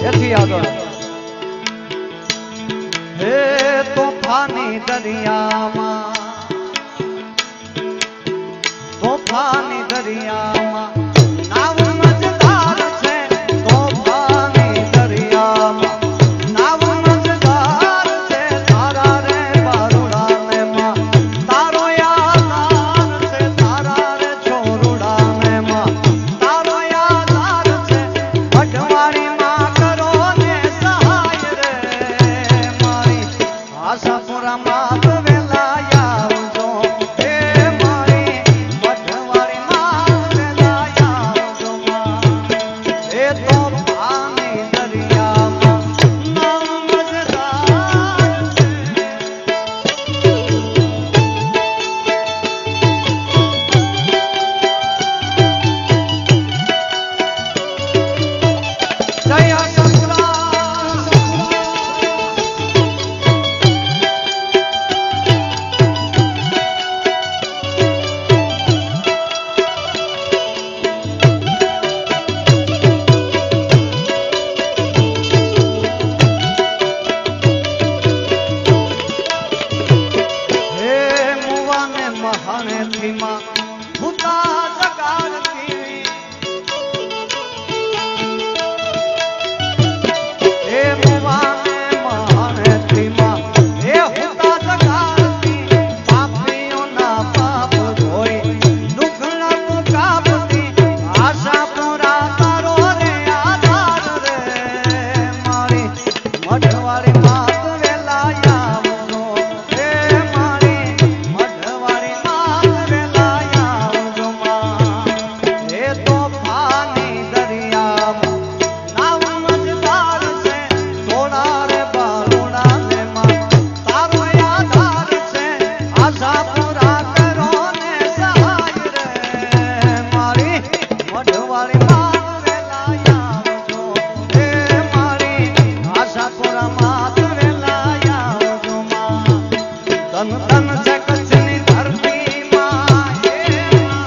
એથી આગળ હે તોફાની દરિયામાં તોફાની દરિયામાં નાવ મજદાર છે તોફાની દરિયામાં નાવ મજદાર છે તારા રે બારુડાને માં તારો યાદાર છે તારા રે છોરુડાને માં તારો યાદાર છે ભટવાડી માં કરો ને સહાય રે મારી આશાપુરા માં વેલા આવજો હે મારી ભટવાડી માં વેલા આવજો એ તો પાણી દરિયામાં નાવ મજદાર છે જય